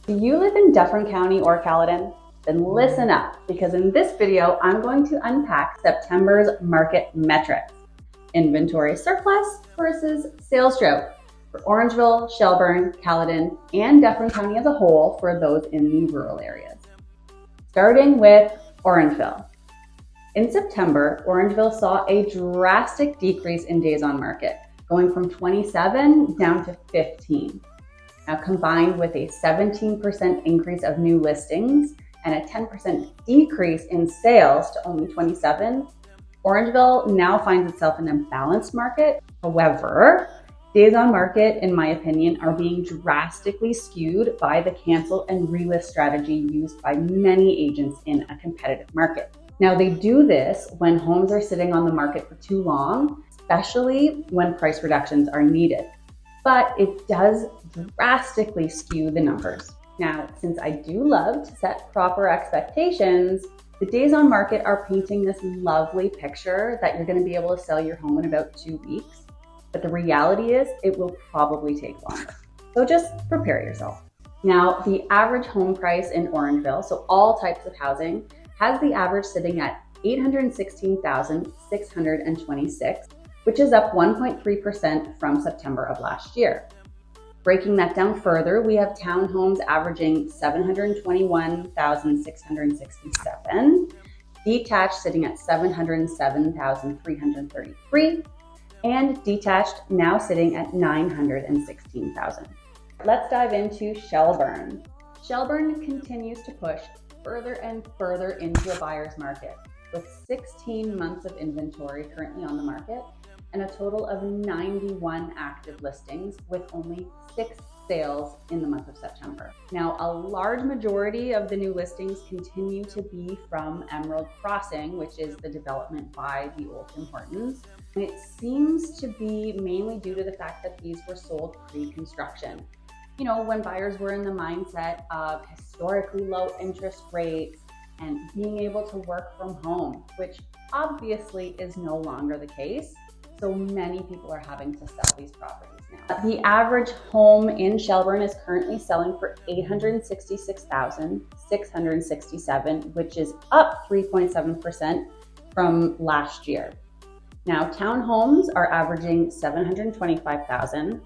Do you live in Dufferin County or Caledon? Then listen up, because in this video, I'm going to unpack September's market metrics. Inventory surplus versus sales drought for Orangeville, Shelburne, Caledon, and Dufferin County as a whole for those in the rural areas. Starting with Orangeville. In September, Orangeville saw a drastic decrease in days on market, going from 27 down to 15. Now, combined with a 17% increase of new listings and a 10% decrease in sales to only 27, Orangeville now finds itself in a balanced market. However, days on market, in my opinion, are being drastically skewed by the cancel and relist strategy used by many agents in a competitive market. Now, they do this when homes are sitting on the market for too long, especially when price reductions are needed. But it does drastically skew the numbers. Now, since I do love to set proper expectations, the days on market are painting this lovely picture that you're going to be able to sell your home in about 2 weeks. But the reality is it will probably take longer. So just prepare yourself. Now, the average home price in Orangeville, so all types of housing, has the average sitting at $816,626, which is up 1.3% from September of last year. Breaking that down further, we have townhomes averaging $721,667, detached sitting at $707,333, and detached now sitting at $916,000. Let's dive into Shelburne. Shelburne continues to push further and further into a buyer's market, with 16 months of inventory currently on the market and a total of 91 active listings with only 6 sales in the month of September. Now, a large majority of the new listings continue to be from Emerald Crossing, which is the development by the old Tim Hortons. And it seems to be mainly due to the fact that these were sold pre-construction. You know, when buyers were in the mindset of historically low interest rates and being able to work from home, which obviously is no longer the case. So many people are having to sell these properties now. The average home in Shelburne is currently selling for $866,667, which is up 3.7% from last year. Now, townhomes are averaging $725,000.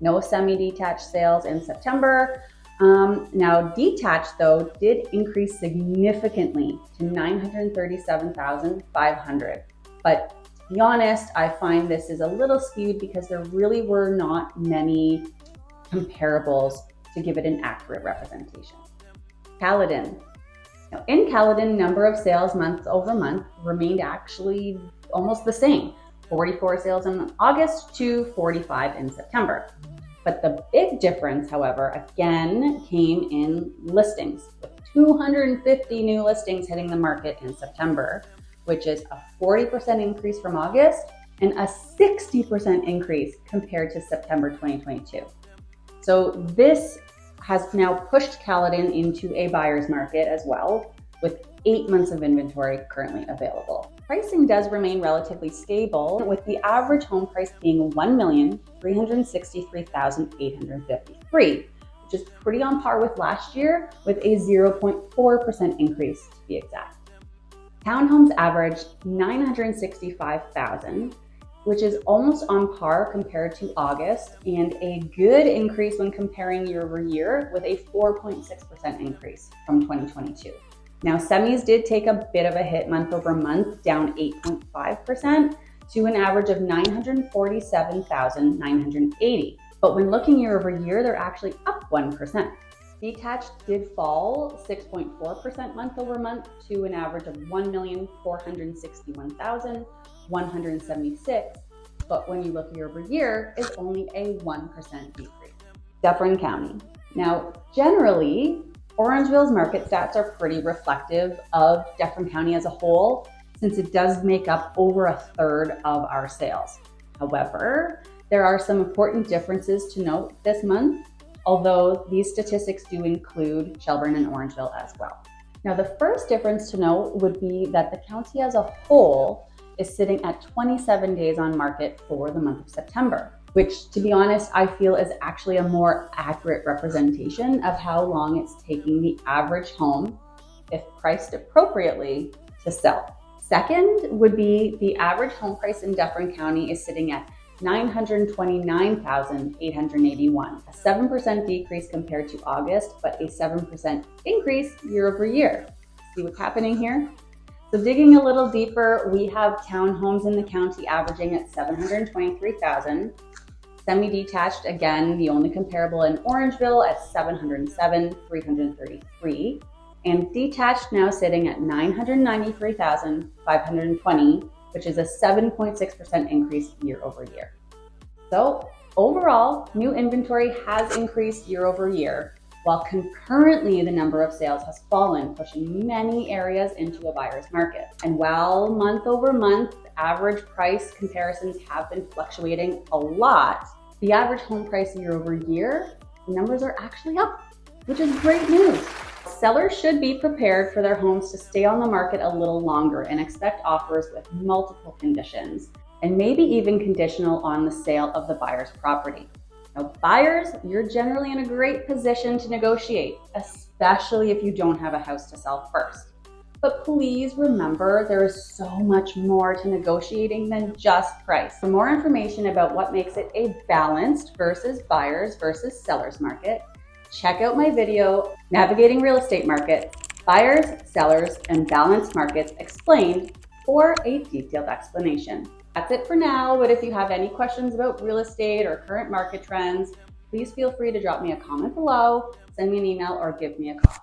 No semi-detached sales in September. Now, detached, though, did increase significantly to $937,500. But to be honest, I find this is a little skewed because there really were not many comparables to give it an accurate representation. Caledon. Now, in Caledon, number of sales month over month remained actually almost the same. 44 sales in August to 45 in September. But the big difference, however, again came in listings, with 250 new listings hitting the market in September, which is a 40% increase from August and a 60% increase compared to September 2022. So this has now pushed Caledon into a buyer's market as well, with 8 months of inventory currently available. Pricing does remain relatively stable, with the average home price being $1,363,853, which is pretty on par with last year, with a 0.4% increase to be exact. Townhomes averaged $965,000, which is almost on par compared to August, and a good increase when comparing year over year, with a 4.6% increase from 2022. Now, semis did take a bit of a hit month over month, down 8.5% to an average of 947,980. But when looking year over year, they're actually up 1%. Detached did fall 6.4% month over month to an average of 1,461,176. But when you look year over year, it's only a 1% decrease. Dufferin County. Now, generally, Orangeville's market stats are pretty reflective of Dufferin County as a whole, since it does make up over a third of our sales. However, there are some important differences to note this month, although these statistics do include Shelburne and Orangeville as well. Now, the first difference to note would be that the county as a whole is sitting at 27 days on market for the month of September, which, to be honest, I feel is actually a more accurate representation of how long it's taking the average home, if priced appropriately, to sell. Second would be the average home price in Dufferin County is sitting at $929,881, a 7% decrease compared to August, but a 7% increase year over year. See what's happening here? So digging a little deeper, we have townhomes in the county averaging at $723,000. Semi-detached, again, the only comparable in Orangeville at $707,333. And detached now sitting at $993,520, which is a 7.6% increase year over year. So overall, new inventory has increased year over year, while concurrently the number of sales has fallen, pushing many areas into a buyer's market. And while month over month average price comparisons have been fluctuating a lot, the average home price year over year, the numbers are actually up, which is great news. Sellers should be prepared for their homes to stay on the market a little longer and expect offers with multiple conditions, and maybe even conditional on the sale of the buyer's property. Now, buyers, you're generally in a great position to negotiate, especially if you don't have a house to sell first. But please remember, there is so much more to negotiating than just price. For more information about what makes it a balanced versus buyers versus sellers market, check out my video, Navigating Real Estate Markets, Buyers, Sellers, and Balanced Markets Explained, for a detailed explanation. That's it for now, but if you have any questions about real estate or current market trends, please feel free to drop me a comment below, send me an email, or give me a call.